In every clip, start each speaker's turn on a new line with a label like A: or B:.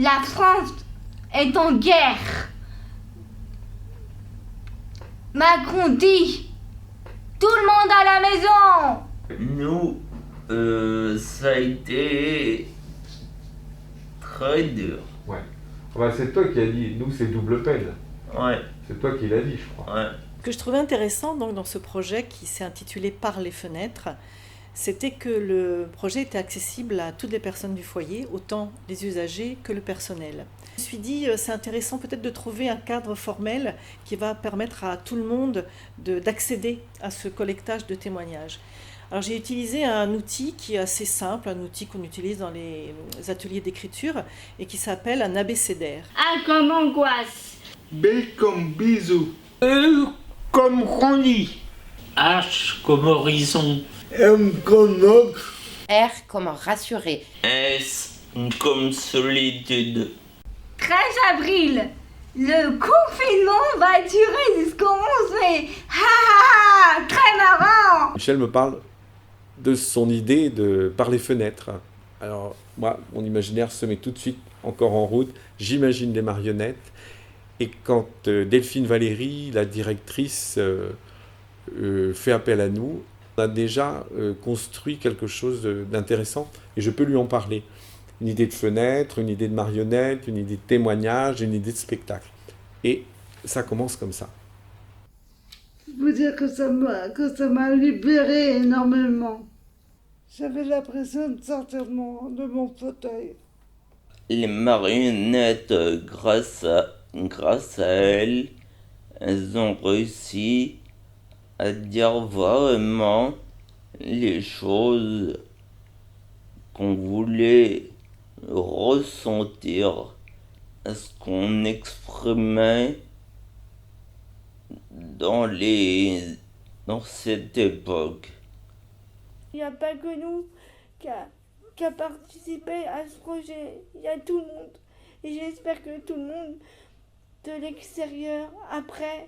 A: La France est en guerre. Macron dit tout le monde à la maison.
B: Nous, ça a été très dur.
C: Ouais. Enfin, c'est toi qui as dit, nous c'est double peine.
B: Ouais,
C: C'est toi qui l'as dit, je crois.
B: ouais.
D: Ce que je trouvais intéressant donc, dans ce projet qui s'est intitulé Par les fenêtres, c'était que le projet était accessible à toutes les personnes du foyer, autant les usagers que le personnel. Je me suis dit, c'est intéressant peut-être de trouver un cadre formel qui va permettre à tout le monde d'accéder à ce collectage de témoignages. Alors j'ai utilisé un outil qui est assez simple, un outil qu'on utilise dans les ateliers d'écriture et qui s'appelle un abécédaire.
A: A comme angoisse.
E: B comme bisou.
F: E comme Ronny. H comme horizon.
E: M comme moque.
G: R comme rassurer.
B: S comme solitude.
A: 13 avril. Le confinement va durer jusqu'au 11 mai. Ha ha ha. Très marrant.
H: Michel me parle de son idée de par les fenêtres. Alors moi, mon imaginaire se met tout de suite encore en route. J'imagine des marionnettes. Et quand Delphine Valéry, la directrice, fait appel à nous, on a déjà construit quelque chose d'intéressant et je peux lui en parler. Une idée de fenêtre, une idée de marionnette, une idée de témoignage, une idée de spectacle. Et ça commence comme ça.
I: Je peux dire que ça m'a libérée énormément. J'avais l'impression de sortir de mon fauteuil.
B: Les marionnettes, grâce à elles, elles ont réussi à dire vraiment les choses qu'on voulait ressentir, à ce qu'on exprimait dans cette époque.
J: Il n'y a pas que nous qui a participé à ce projet, il y a tout le monde. Et j'espère que tout le monde de l'extérieur, après,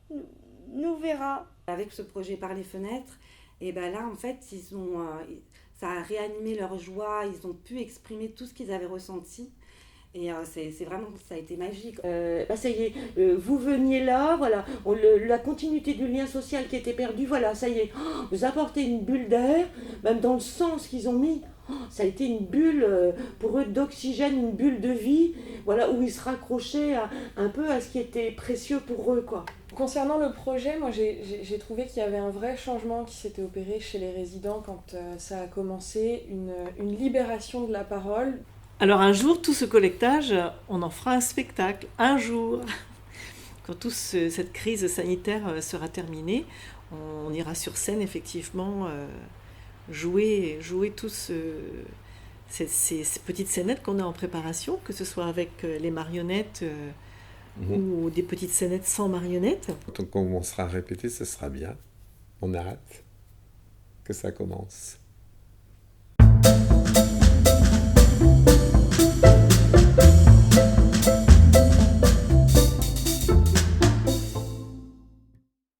J: nous verra.
G: Avec ce projet Par les fenêtres, et ben là en fait ça a réanimé leur joie, ils ont pu exprimer tout ce qu'ils avaient ressenti. Et c'est vraiment, ça a été magique.
K: Ça y est, vous veniez là, voilà, la continuité du lien social qui était perdu, voilà, ça y est, vous apportez une bulle d'air, même dans le sens qu'ils ont mis, ça a été une bulle pour eux d'oxygène, une bulle de vie, voilà, où ils se raccrochaient un peu à ce qui était précieux pour eux, quoi.
L: Concernant le projet, moi j'ai trouvé qu'il y avait un vrai changement qui s'était opéré chez les résidents quand ça a commencé, une libération de la parole.
D: Alors un jour, tout ce collectage, on en fera un spectacle, un jour. Quand toute cette crise sanitaire sera terminée, on ira sur scène effectivement jouer tous ces petites scénettes qu'on a en préparation, que ce soit avec les marionnettes ou des petites scénettes sans marionnettes.
H: Quand on commencera à répéter, ce sera bien. On a hâte que ça commence.